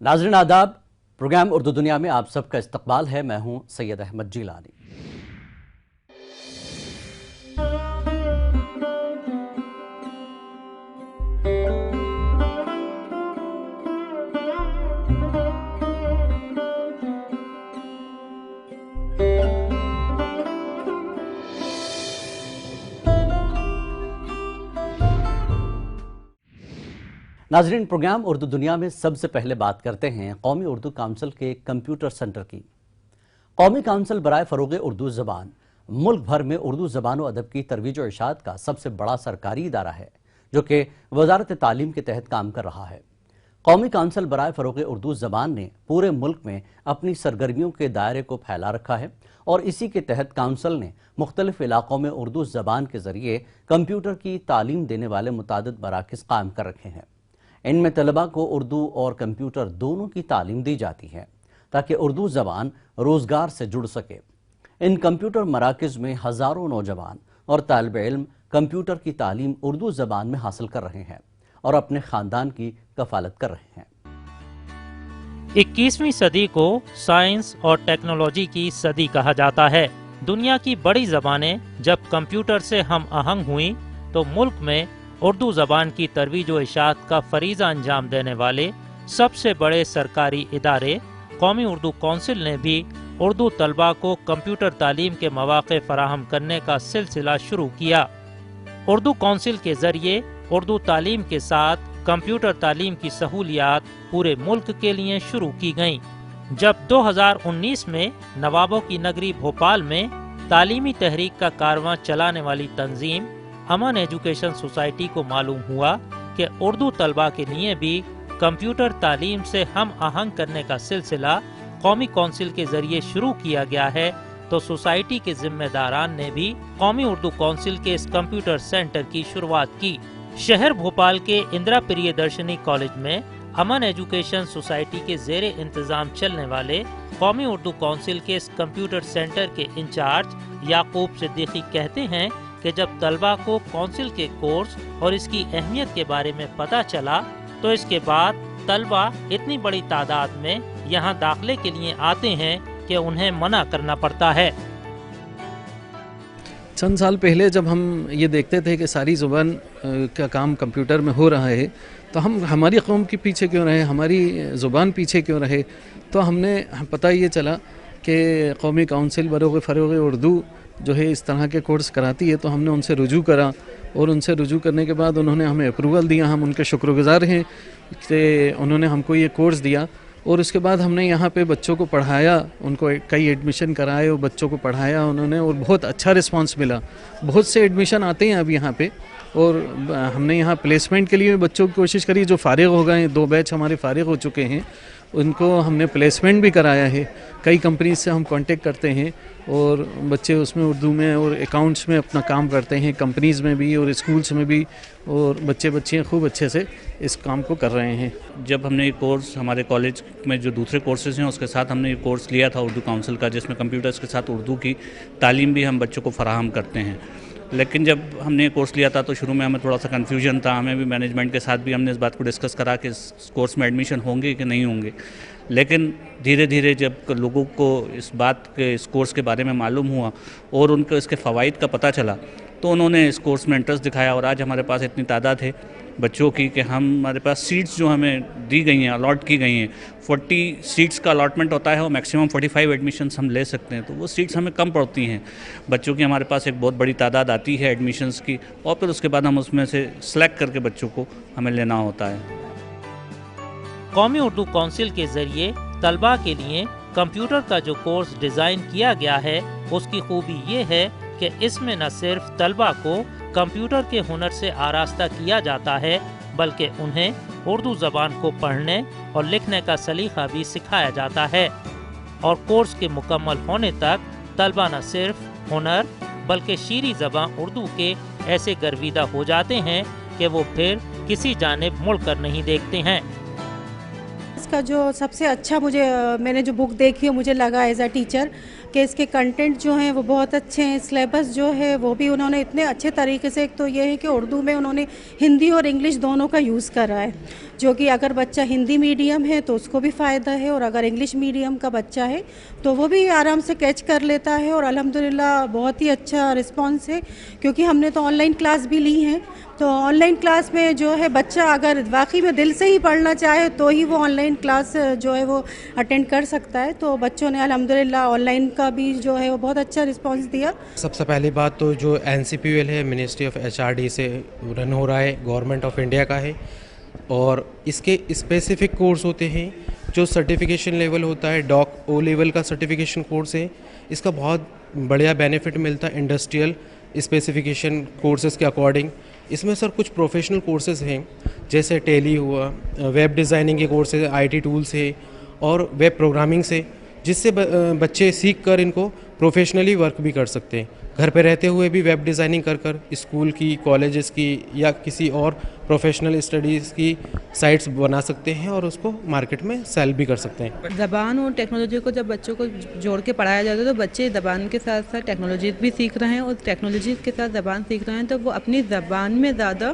नाज़रीन आदाब, प्रोग्राम उर्दू दुनिया में आप सबका इस्तकबाल है। मैं हूं सैयद अहमद जिलानी। नाज़रीन, प्रोग्राम उर्दू दुनिया में सबसे पहले बात करते हैं कौमी उर्दू काउंसिल के कंप्यूटर सेंटर की। कौमी काउंसिल बराए फ़रोग़ उर्दू ज़बान मुल्क भर में उर्दू ज़बान व अदब की तरवीज व इरशाद का सबसे बड़ा सरकारी इदारा है, जो कि वज़ारत तालीम के तहत काम कर रहा है। कौमी काउंसिल बराए फ़रोग़ उर्दू ज़बान ने पूरे मुल्क में अपनी सरगर्मियों के दायरे को फैला रखा है और इसी के तहत काउंसिल ने मुख्तलिफ इलाक़ों में उर्दू ज़बान के ज़रिए कंप्यूटर की तालीम देने वाले मुतादिद मराकिज़ कायम कर रखे हैं। इनमें तलबा को उर्दू और कंप्यूटर दोनों की तालीम दी जाती है ताकि उर्दू ज़बान रोज़गार से जुड़ सके। इन कंप्यूटर मराकिज़ में हज़ारों नौजवान और तालिब इल्म कंप्यूटर की तालीम उर्दू ज़बान में हासिल कर रहे हैं और अपने ख़ानदान की कफ़ालत कर रहे हैं। 21वीं सदी को साइंस और टेक्नोलॉजी की सदी कहा जाता है। दुनिया की बड़ी ज़बानें जब कंप्यूटर से हम आहंग हुई तो मुल्क में उर्दू ज़बान की तरवीज व इशाअत का फरीज़ा अंजाम देने वाले सबसे बड़े सरकारी इदारे कौमी उर्दू काउंसिल ने भी उर्दू तलबा को कंप्यूटर तालीम के मौक़े फराहम करने का सिलसिला शुरू किया। उर्दू काउंसिल के ज़रिए उर्दू तालीम के साथ कंप्यूटर तालीम की सहूलियात पूरे मुल्क के लिए शुरू की गईं। जब 2019 में नवाबों की नगरी भोपाल में तालीमी तहरीक का कारवां चलाने वाली तंजीम अमन एजुकेशन सोसाइटी को मालूम हुआ कि उर्दू तलबा के लिए भी कंप्यूटर तालीम से हम आहंग करने का सिलसिला कौमी काउंसिल के जरिए शुरू किया गया है, तो सोसाइटी के जिम्मेदारान ने भी कौमी उर्दू काउंसिल के इस कंप्यूटर सेंटर की शुरुआत की। शहर भोपाल के इंदिरा प्रियदर्शनी कॉलेज में अमन एजुकेशन सोसाइटी के ज़ेरे इंतज़ाम चलने वाले कौमी उर्दू काउंसिल के इस कंप्यूटर सेंटर के इंचार्ज याकूब सिद्दीकी कहते हैं कि जब तलबा को काउंसिल के कोर्स और इसकी अहमियत के बारे में पता चला तो इसके बाद तलबा इतनी बड़ी तादाद में यहाँ दाखिले के लिए आते हैं कि उन्हें मना करना पड़ता है। चंद साल पहले जब हम ये देखते थे कि सारी ज़ुबान का काम कंप्यूटर में हो रहा है तो हम हमारी कौम के पीछे क्यों रहे, हमारी ज़ुबान पीछे क्यों रहे। तो हमने पता ये चला कि कौमी काउंसिल बरोग़ फ़रोग़ उर्दू जो है इस तरह के कोर्स कराती है। तो हमने उनसे रुजू करा और उनसे रुजू करने के बाद उन्होंने हमें अप्रूवल दिया। हम उनके शुक्रगुज़ार हैं कि उन्होंने हमको ये कोर्स दिया और उसके बाद हमने यहाँ पे बच्चों को पढ़ाया, उनको कई एडमिशन कराए और बच्चों को पढ़ाया उन्होंने और बहुत अच्छा रिस्पांस मिला। बहुत से एडमिशन आते हैं अब यहाँ पे और हमने यहाँ प्लेसमेंट के लिए बच्चों की कोशिश करी। जो फ़ारिग हो गए हैं, 2 बैच हमारे फ़ारिग हो चुके हैं, उनको हमने प्लेसमेंट भी कराया है। कई कंपनीज से हम कांटेक्ट करते हैं और बच्चे उसमें उर्दू में और अकाउंट्स में अपना काम करते हैं, कंपनीज़ में भी और स्कूल्स में भी, और बच्चियाँ खूब अच्छे से इस काम को कर रहे हैं। जब हमने ये कोर्स हमारे कॉलेज में जो दूसरे कोर्सेज़ हैं उसके साथ हमने ये कोर्स लिया था उर्दू काउंसिल का, जिसमें कंप्यूटर्स के साथ उर्दू की तालीम भी हम बच्चों को फराहम करते हैं। लेकिन जब हमने ये कोर्स लिया था तो शुरू में हमें थोड़ा सा कन्फ्यूजन था। हमें भी मैनेजमेंट के साथ भी हमने इस बात को डिस्कस करा कि इस कोर्स में एडमिशन होंगे कि नहीं होंगे। लेकिन धीरे धीरे जब लोगों को इस कोर्स के बारे में मालूम हुआ और उनको इसके फ़वाइद का पता चला तो उन्होंने इस कोर्स में इंटरेस्ट दिखाया और आज हमारे पास इतनी तादाद है बच्चों की कि हमारे पास सीट्स जो हमें दी गई हैं, अलॉट की गई हैं, 40 सीट्स का अलॉटमेंट होता है और मैक्सिमम 45 एडमिशन्स हम ले सकते हैं। तो वो सीट्स हमें कम पड़ती हैं बच्चों की। हमारे पास एक बहुत बड़ी तादाद आती है एडमिशन्स की और फिर उसके बाद हम उसमें से सेलेक्ट करके बच्चों को हमें लेना होता है। कौमी उर्दू काउंसिल के जरिए तलबा के लिए कंप्यूटर का जो कोर्स डिज़ाइन किया गया है उसकी खूबी ये है कि इसमें न सिर्फ तलबा को कंप्यूटर के हुनर से आरास्ता किया जाता है बल्कि उन्हें उर्दू ज़बान को पढ़ने और लिखने का सलीका भी सिखाया जाता है। और कोर्स के मुकम्मल होने तक तलबा न सिर्फ हुनर बल्कि शीरी ज़बान उर्दू के ऐसे गर्विदा हो जाते हैं कि वो फिर किसी जानिब मुड़ कर नहीं देखते हैं। اس کا جو سب سے اچھا میں نے جو بک دیکھی ہے مجھے لگا ایز اے ٹیچر کہ اس کے کنٹینٹ جو ہیں وہ بہت اچھے ہیں. سلیبس جو ہے وہ بھی انہوں نے اتنے اچھے طریقے سے, ایک تو یہ ہے کہ اردو میں انہوں نے ہندی اور انگلش دونوں کا یوز کرا ہے, جو کہ اگر بچہ ہندی میڈیم ہے تو اس کو بھی فائدہ ہے, اور اگر انگلش میڈیم کا بچہ ہے تو وہ بھی آرام سے کیچ کر لیتا ہے. اور الحمدللہ بہت ہی اچھا رسپانس ہے, کیونکہ ہم نے تو آن لائن کلاس بھی لی ہیں. تو آن لائن کلاس میں جو ہے بچہ اگر واقعی میں دل سے ہی پڑھنا چاہے تو ہی وہ آن لائن کلاس جو ہے وہ اٹینڈ کر سکتا ہے. تو بچوں نے الحمدللہ آن لائن کا بھی جو ہے وہ بہت اچھا رسپانس دیا. سب سے پہلی بات تو جو NCPUL ہے, منسٹری آف HRD سے رن ہو رہا ہے, گورنمنٹ آف انڈیا کا ہے, اور اس کے اسپیسیفک کورس ہوتے ہیں. جو سرٹیفکیشن لیول ہوتا ہے ڈاک او لیول کا سرٹیفکیشن کورس ہے, اس کا بہت بڑھیا بینیفٹ ملتا ہے انڈسٹریل اسپیسیفکیشن کورسز کے اکارڈنگ. اس میں سر کچھ پروفیشنل کورسز ہیں, جیسے ٹیلی ہوا, ویب ڈیزائننگ کے کورسز, IT ٹولس ہے, اور ویب پروگرامنگ سے, جس سے بچے سیکھ کر ان کو پروفیشنلی ورک بھی کر سکتے ہیں. گھر پہ رہتے ہوئے بھی ویب ڈیزائننگ کر اسکول کی, کالجز کی یا کسی اور پروفیشنل اسٹڈیز کی سائٹس بنا سکتے ہیں, اور اس کو مارکیٹ میں سیل بھی کر سکتے ہیں. زبان اور ٹیکنالوجی کو جب بچوں کو جوڑ کے پڑھایا جاتا ہے تو بچے زبان کے ساتھ ساتھ ٹیکنالوجی بھی سیکھ رہے ہیں, اور ٹیکنالوجی کے ساتھ زبان سیکھ رہے ہیں, تو وہ اپنی زبان میں زیادہ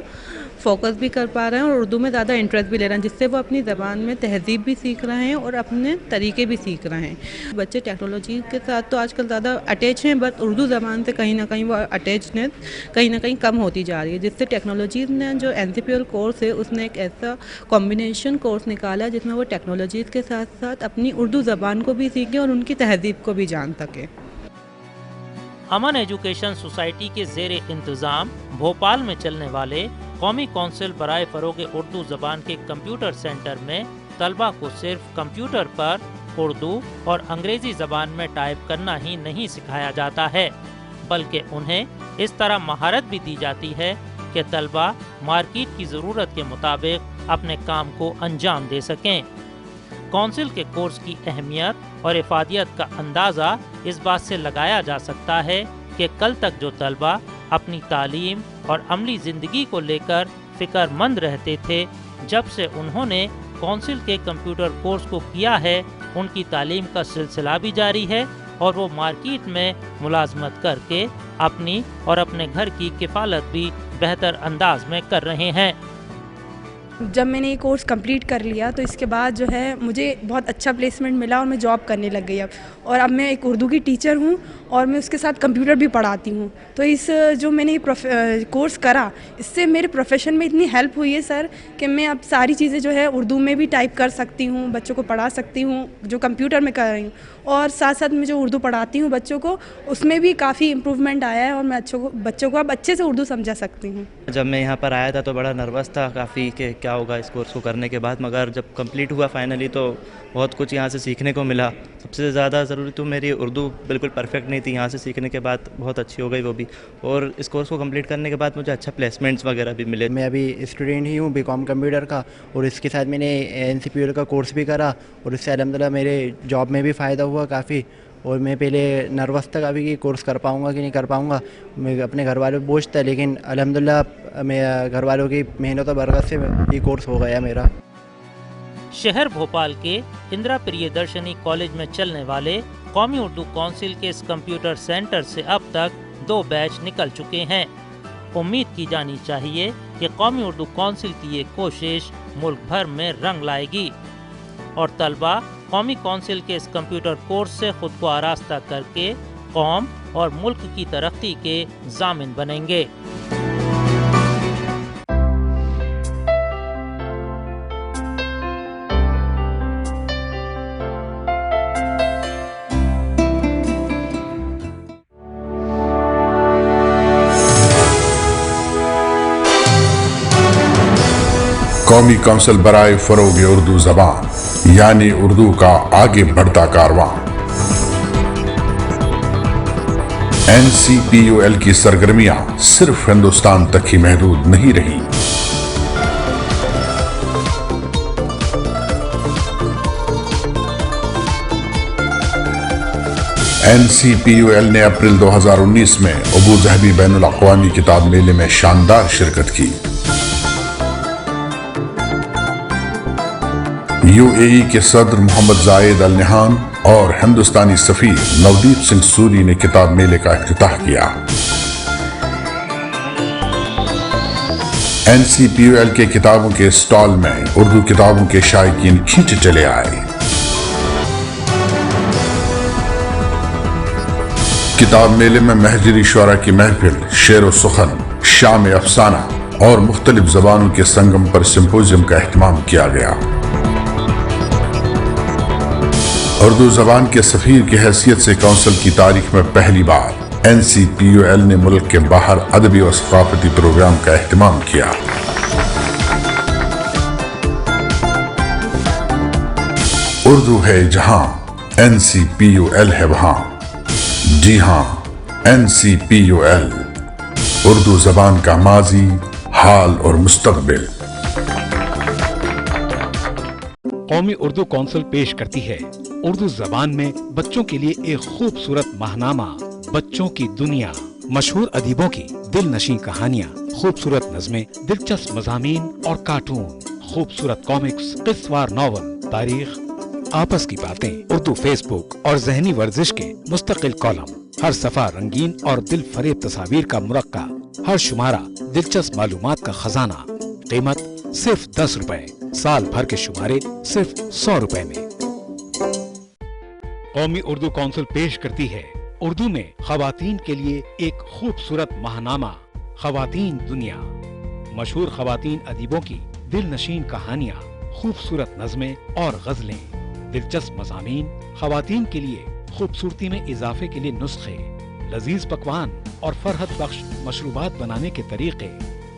فوکس بھی کر پا رہے ہیں اور اردو میں زیادہ انٹرسٹ بھی لے رہے ہیں, جس سے وہ اپنی زبان میں تہذیب بھی سیکھ رہے ہیں اور اپنے طریقے بھی سیکھ رہے ہیں. بچے ٹیکنالوجی کے ساتھ تو آج کل زیادہ اٹیچ ہیں, بٹ اردو زبان سے کہیں نہ کہیں وہ اٹیچنیس کہیں نہ کہیں کم ہوتی جا رہی ہے, جس سے ٹیکنالوجی نے جو NCPUL کورس ہے اس نے ایک ایسا کمبینیشن کورس نکالا جس میں وہ ٹیکنالوجیز کے ساتھ ساتھ اپنی اردو زبان کو بھی سیکھیں اور ان کی تہذیب کو بھی جان سکیں. امن ایجوکیشن سوسائٹی کے زیر انتظام بھوپال میں چلنے والے قومی کونسل برائے فروغ اردو زبان کے کمپیوٹر سینٹر میں طلبہ کو صرف کمپیوٹر پر اردو اور انگریزی زبان میں ٹائپ کرنا ہی نہیں سکھایا جاتا ہے، بلکہ انہیں اس طرح مہارت بھی دی جاتی ہے کہ طلبہ مارکیٹ کی ضرورت کے مطابق اپنے کام کو انجام دے سکیں۔ کونسل کے کورس کی اہمیت اور افادیت کا اندازہ اس بات سے لگایا جا سکتا ہے کہ کل تک جو طلبہ اپنی تعلیم اور عملی زندگی کو لے کر فکر مند رہتے تھے، جب سے انہوں نے کونسل کے کمپیوٹر کورس کو کیا ہے، ان کی تعلیم کا سلسلہ بھی جاری ہے اور وہ مارکیٹ میں ملازمت کر کے اپنی اور اپنے گھر کی کفالت بھی بہتر انداز میں کر رہے ہیں۔ جب میں نے یہ کورس کمپلیٹ کر لیا تو اس کے بعد جو ہے مجھے بہت اچھا پلیسمنٹ ملا اور میں جاب کرنے لگ گئی اب میں ایک اردو کی ٹیچر ہوں اور میں اس کے ساتھ کمپیوٹر بھی پڑھاتی ہوں۔ تو اس جو میں نے یہ کورس کرا، اس سے میرے پروفیشن میں اتنی ہیلپ ہوئی ہے سر کہ میں اب ساری چیزیں جو ہے اردو میں بھی ٹائپ کر سکتی ہوں، بچوں کو پڑھا سکتی ہوں جو کمپیوٹر میں کر رہی ہوں، اور ساتھ ساتھ میں جو اردو پڑھاتی ہوں بچوں کو، اس میں بھی کافی امپروومنٹ آیا ہے اور میں بچوں کو اب اچھے سے اردو سمجھا سکتی ہوں۔ جب میں یہاں پر آیا تھا تو بڑا نروس تھا کافی کہ کیا ہوگا اس کورس کو کرنے کے بعد، مگر جب کمپلیٹ ہوا فائنلی تو بہت کچھ یہاں سے سیکھنے کو ملا۔ سب سے زیادہ ضروری تو میری اردو بالکل پرفیکٹ نہیں تھی، یہاں سے سیکھنے کے بعد بہت اچھی ہو گئی وہ بھی، اور اس کورس کو کمپلیٹ کرنے کے بعد مجھے اچھا پلیسمنٹس وغیرہ بھی ملے۔ میں ابھی اسٹوڈنٹ ہی ہوں BCom کمپیوٹر کا، اور اس کے ساتھ میں نے NCPUL کا کورس بھی کرا، اور اس سے الحمدللہ میرے جاب میں بھی فائدہ ہوا کافی۔ اور میں پہلے نروس تھا کافی کہ کورس کر پاؤں گا کہ نہیں کر پاؤں گا، میں اپنے گھر والوں پہ بوجھ تھا، لیکن الحمدللہ میں گھر والوں کی محنت و برکت سے یہ کورس ہو گیا میرا۔ شہر بھوپال کے اندرا پریدرشنی کالج میں چلنے والے قومی اردو کونسل کے اس کمپیوٹر سینٹر سے اب تک 2 بیچ نکل چکے ہیں۔ امید کی جانی چاہیے کہ قومی اردو کونسل کی یہ کوشش ملک بھر میں رنگ لائے گی اور طلبہ قومی کونسل کے اس کمپیوٹر کورس سے خود کو آراستہ کر کے قوم اور ملک کی ترقی کے ضامن بنیں گے۔ قومی کونسل برائے فروغ اردو زبان یعنی اردو کا آگے بڑھتا کاروان۔ NCPUL کی سرگرمیاں صرف ہندوستان تک ہی محدود نہیں رہی۔ NCPUL نے اپریل 2019 میں ابو ظہبی بین الاقوامی کتاب میلے میں شاندار شرکت کی۔ UAE के सदर मोहम्मद जायद अल नहान और हिंदुस्तानी सफीर नवदीप सिंह सूरी ने किताब मेले का इफ्तिताह किया। NCPUL के किताबों के स्टॉल में उर्दू किताबों के शायकीन खींचे चले आए। किताब मेले में महजरी शुरा की महफिल, शेर व सुखन, शाम अफसाना और मुख्तलिफ जबानों के संगम पर सिंपोजियम का एहतमाम किया गया। उर्दू जबान के सफीर की हैसियत से काउंसिल की तारीख में पहली बार NCPUL ने मुल्क के बाहर अदबी और सकाफती प्रोग्राम का एहतमाम किया। उर्दू है जहां, NCPUL है वहां। जी हां, NCPUL उर्दू जबान का माजी, हाल और मुस्तकबिल। कौमी उर्दू काउंसिल पेश करती है उर्दू जबान में बच्चों के लिए एक खूबसूरत माहनामा, बच्चों की दुनिया। मशहूर अदीबों की दिल नशीं कहानियाँ, खूबसूरत नज़में, दिलचस्प मज़ामीन और कार्टून, खूबसूरत कॉमिक्स, किस्सवार नॉवल, तारीख, आपस की बातें, उर्दू फेसबुक और जहनी वर्जिश के मुस्तकिल कॉलम, हर सफा रंगीन और दिल फरेब तस्वीर का मुरक्का, हर शुमारा दिलचस्प मालूमात का खजाना। कीमत सिर्फ 10 रुपए, साल भर के शुमारे सिर्फ 100 रुपए में। कौमी उर्दू काउंसिल पेश करती है उर्दू में खवातीन के लिए एक खूबसूरत माहनामा, खवातीन दुनिया। मशहूर खवातीन अदीबों की दिल नशीन कहानियाँ, खूबसूरत नज़में और गजलें, दिलचस्प मज़ामीन, खवातीन के लिए खूबसूरती में इजाफे के लिए नुस्खे, लजीज पकवान और फरहत बख्श मशरूबात बनाने के तरीके,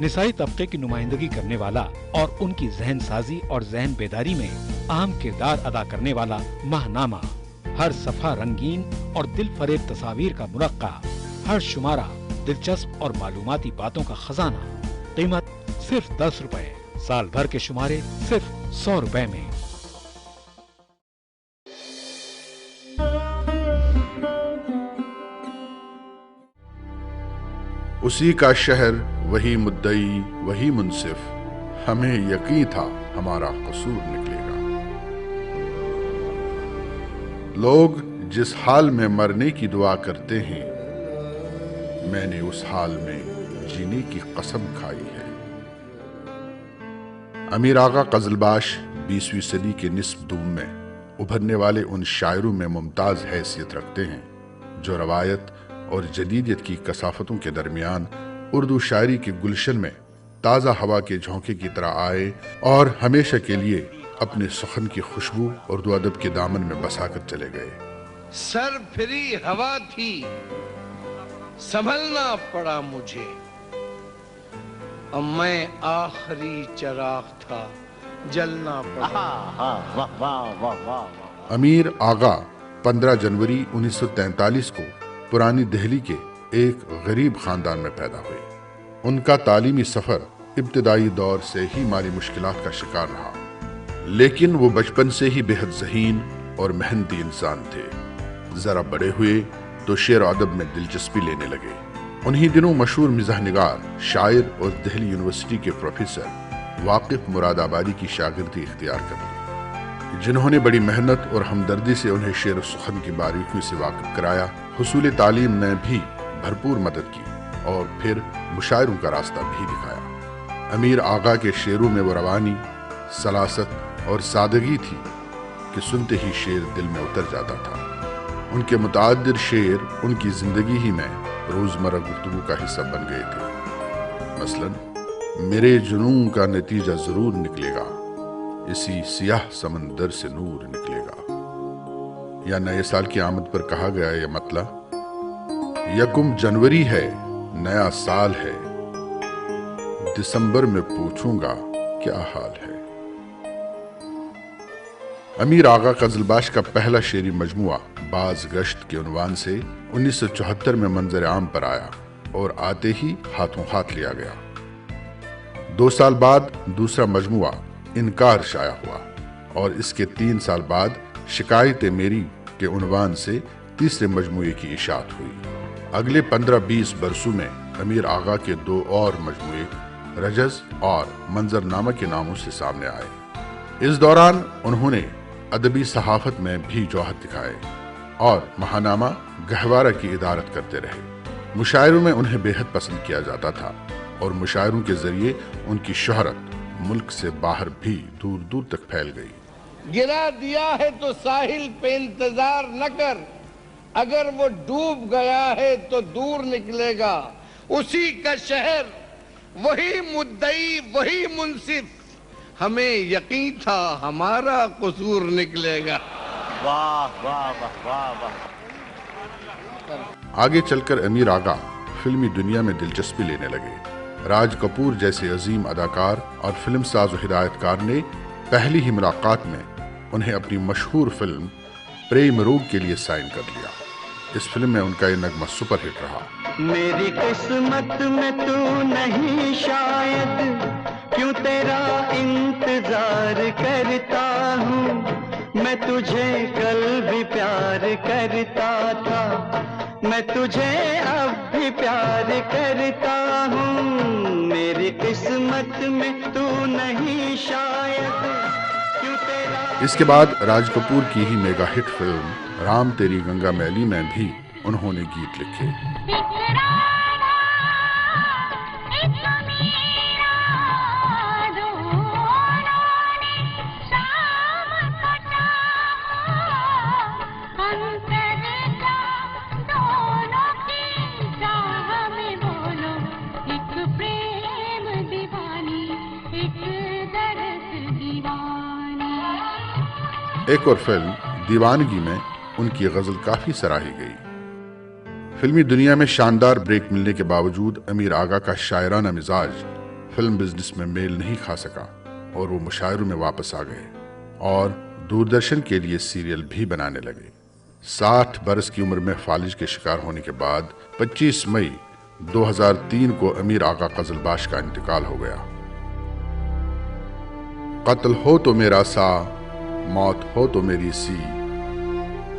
निसाई तबके की नुमाइंदगी करने वाला और उनकी जहन साजी और जहन बेदारी में अहम किरदार अदा करने वाला माहनामा, हर सफा रंगीन और दिल फरेब तस्वीर का मुरक्का, हर शुमारा दिलचस्प और मालूमाती बातों का खजाना। कीमत सिर्फ 10 रुपए, साल भर के शुमारे सिर्फ 100 रुपए में। उसी का शहर, वही मुद्दई, वही मुंसिफ, हमें यकीन था हमारा कसूर निकलेगा। लोग जिस हाल में मरने की दुआ करते हैं, मैंने उस हाल में जीने की कसम खाई है। अमीर आगा ग़ज़लबाश 20वीं सदी के निस्फ़ दूम में उभरने वाले उन शायरों में मुमताज़ हैसियत रखते हैं जो रवायत और जदीदियत की कसाफतों के दरमियान उर्दू शायरी के गुलशन में ताज़ा हवा के झोंके की तरह आए और हमेशा के लिए अपने सुखन की खुशबू उर्दू अदब के दामन में बसा कर चले गए। सर फिरी हवा थी, संभलना पड़ा मुझे, अब मैं आखिरी चिराग था, जलना पड़ा। अमीर आगा 15 जनवरी 1943 को पुरानी दिल्ली के एक गरीब खानदान में पैदा हुए। उनका तालीमी सफर इब्तिदाई दौर से ही माली मुश्किलात का शिकार रहा, लेकिन वो बचपन से ही बेहद ज़हीन और मेहनती इंसान थे। जरा बड़े हुए तो शेर और अदब में दिलचस्पी लेने लगे। उन्हीं दिनों मशहूर मिज़ाह निगार, शायर और दिल्ली यूनिवर्सिटी के प्रोफेसर वाकिफ मुरादाबादी की शागिर्दी इख्तियार कर ली, जिन्होंने बड़ी मेहनत और हमदर्दी से उन्हें शेर सुखन की बारीकियों से वाकिफ कराया। हुसूल तालीम ने भी भरपूर मदद की और फिर मुशायरों का रास्ता भी दिखाया। अमीर आगा के शेरों में वो रवानी, सलासत और सादगी थी कि सुनते ही शेर दिल में उतर जाता था। उनके मुतअद्दिद शेर उनकी जिंदगी ही में रोजमर्रा गुफ्तगू का हिस्सा बन गए थे। मसलन, मेरे जुनून का नतीजा जरूर निकलेगा, इसी सियाह समंदर से नूर निकलेगा। या नए साल की आमद पर कहा गया यह मतलब, यकुम जनवरी है, नया साल है, दिसंबर में पूछूंगा क्या हाल है। अमीर आगा ग़ज़लबाश का पहला शेरी मजमुआ बाज गश्त के उन्वान से 1974 में मंजर आम पर आया और आते ही हाथों हाथ लिया गया। 2 साल बाद दूसरा मजमुआ इनकार शाया हुआ और इसके 3 साल बाद शिकायत मेरी के उन्वान से तीसरे मजमुए की इशाअत हुई। अगले 15-20 बरसों में अमीर आगा के 2 और मजमुए रजज़ और मंजरनामा के नामों से सामने आए। इस दौरान उन्होंने अदबी सहाफत में भी जौहर दिखाए और महानामा गहवारा की इदारत करते रहे। मुशायरों में उन्हें बेहद पसंद किया जाता था और मुशायरों के जरिए उनकी शोहरत मुल्क से बाहर भी दूर दूर तक फैल गई। गिरा दिया है तो साहिल पे इंतजार न कर, अगर वो डूब गया है तो दूर निकलेगा, उसी का शहर वही मुद्दई वही मुंसिफ, हमें यकीन था हमारा कसूर निकलेगा। वाह वाह वाह वाह वाह। आगे चलकर अमीर आगा फिल्मी दुनिया में दिलचस्पी लेने लगे। राज कपूर जैसे अजीम अदाकार और फिल्म साज और हिदायतकार ने पहली ही मुलाकात में उन्हें अपनी मशहूर फिल्म प्रेम रोग के लिए साइन कर लिया। इस फिल्म में उनका ये नगमा सुपरहिट रहा। मेरी किस्मत में तू नहीं शायद, क्यों तेरा इंतजार करता हूँ, मैं तुझे कल भी प्यार करता था, मैं तुझे अब भी प्यार करता हूँ, मेरी किस्मत में तू नहीं शायद, क्यों तेरा। इसके बाद राज कपूर की ही मेगा हिट फिल्म राम तेरी गंगा मैली में भी उन्होंने गीत लिखे। एक और फिल्म दीवानगी में उनकी गजल काफी सराही गई। फिल्मी दुनिया में शानदार ब्रेक मिलने के बावजूद अमीर आगा का शायराना मिजाज फिल्म बिजनेस में मेल नहीं खा सका और वो मुशायरों में वापस आ गए और दूरदर्शन के लिए सीरियल भी बनाने लगे। 60 बरस की उम्र में फालिज के शिकार होने के बाद 25 मई 2003 को अमीर आगा कजलबाश का इंतकाल हो गया। कत्ल हो तो मेरा सा, मौत हो तो मेरी सी,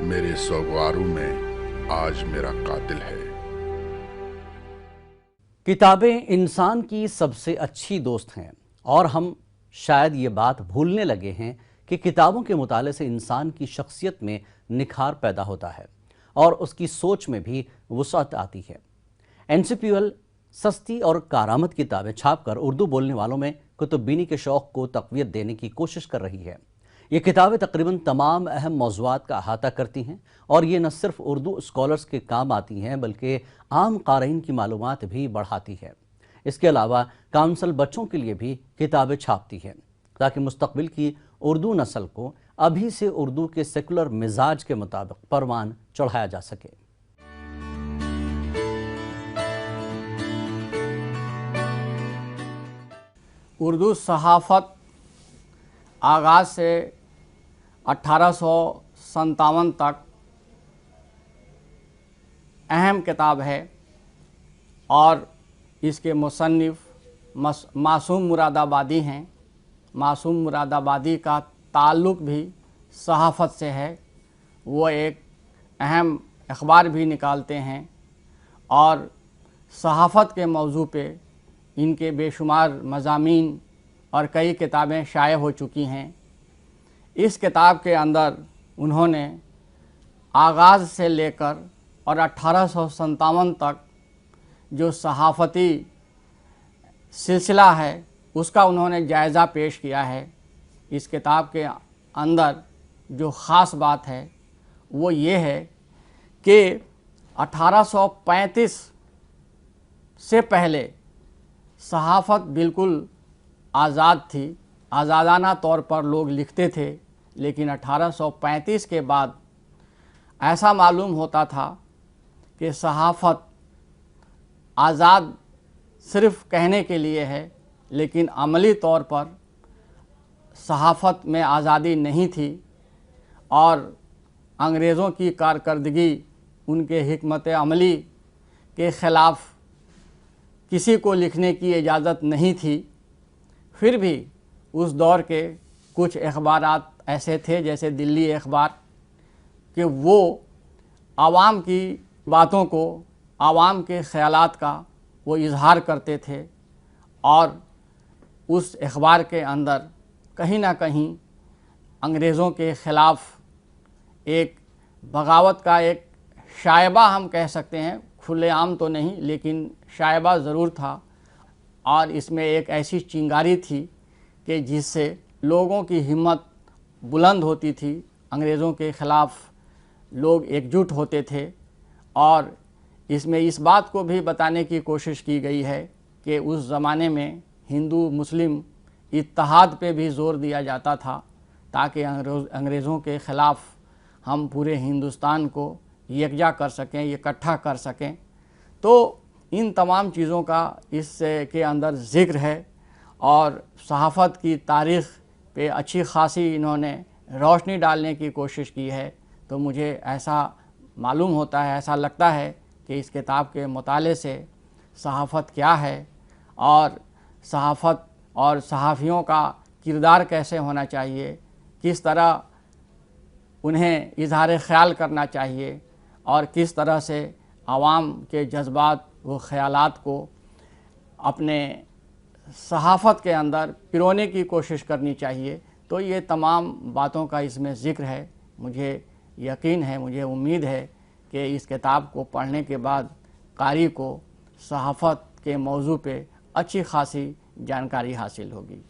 मेरे सोगवारों में आज मेरा कातिल है। किताबें इंसान की सबसे अच्छी दोस्त हैं और हम शायद ये बात भूलने लगे हैं कि किताबों के मुताले से इंसान की शख्सियत में निखार पैदा होता है और उसकी सोच में भी वुसअत आती है। एनसीपीयूएल सस्ती और कारामद किताबें छापकर उर्दू बोलने वालों में कुतुब्बीनी के शौक़ को तक़वियत देने की कोशिश कर रही है। ये किताबें तकरीबन तमाम अहम मौज़ूआत का अहाता करती हैं और ये न सिर्फ उर्दू स्कॉलर्स के काम आती हैं बल्कि आम क़ारीन की मालूमात भी बढ़ाती है। इसके अलावा काउंसिल बच्चों के लिए भी किताबें छापती है ताकि मुस्तक़बिल की उर्दू नस्ल को अभी से उर्दू के सेकुलर मिजाज के मुताबिक परवान चढ़ाया जा सके। उर्दू सहाफ़त आगाज़ से 1857 तक अहम किताब है और इसके मुसन्निफ़ मासूम मुरादाबादी हैं। मासूम मुरादाबादी का ताल्लुक़ भी सहाफ़त से है। वो एक अहम अखबार भी निकालते हैं और सहाफ़त के मौजू पे इनके बेशुमार मज़ामीन और कई किताबें शाये हो चुकी हैं। इस किताब के अंदर उन्होंने आगाज़ से लेकर और 1857 तक जो सहाफ़ती सिलसिला है उसका उन्होंने जायज़ा पेश किया है। इस किताब के अंदर जो ख़ास बात है वो ये है कि 1835 से पहले सहाफ़त बिल्कुल आज़ाद थी, आज़ादाना तौर पर लोग लिखते थे, लेकिन 1835 के बाद ऐसा मालूम होता था कि सहाफ़त आज़ाद सिर्फ़ कहने के लिए है, लेकिन अमली तौर पर सहाफ़त में आज़ादी नहीं थी और अंग्रेज़ों की कारकर्दगी, उनके हिकमत अमली के ख़िलाफ़ किसी को लिखने की इजाज़त नहीं थी। फिर भी उस दौर के कुछ अखबारात ऐसे थे जैसे दिल्ली अखबार कि वो आवाम की बातों को, आवाम के ख़यालात का वो इजहार करते थे और उस अखबार के अंदर कहीं ना कहीं अंग्रेज़ों के ख़िलाफ़ एक बगावत का एक शायबा हम कह सकते हैं, खुलेआम तो नहीं लेकिन शायबा ज़रूर था, और इसमें एक ऐसी चिंगारी थी कि जिससे लोगों की हिम्मत बुलंद होती थी, अंग्रेज़ों के ख़िलाफ़ लोग एकजुट होते थे। और इसमें इस बात को भी बताने की कोशिश की गई है कि उस ज़माने में हिंदू मुस्लिम इत्तेहाद पे भी ज़ोर दिया जाता था ताकि अंग्रेज़ों के ख़िलाफ़ हम पूरे हिंदुस्तान को यकजा कर सकें, इकट्ठा कर सकें। तो इन तमाम चीज़ों का इस के अंदर ज़िक्र है और सहाफ़त की तारीख़ पे अच्छी खासी इन्होंने रोशनी डालने की कोशिश की है। तो मुझे ऐसा मालूम होता है, ऐसा लगता है कि इस किताब के मुताले से सहाफ़त क्या है और सहाफ़त और सहाफ़ियों का किरदार कैसे होना चाहिए, किस तरह उन्हें इजहार ख़याल करना चाहिए और किस तरह से आवाम के जज्बात व ख़यालात को अपने सहाफ़त के अंदर पिरोने की कोशिश करनी चाहिए। तो ये तमाम बातों का इसमें ज़िक्र है। मुझे यकीन है, मुझे उम्मीद है कि इस किताब को पढ़ने के बाद कारी को सहाफ़त के मौजू पे अच्छी खासी जानकारी हासिल होगी।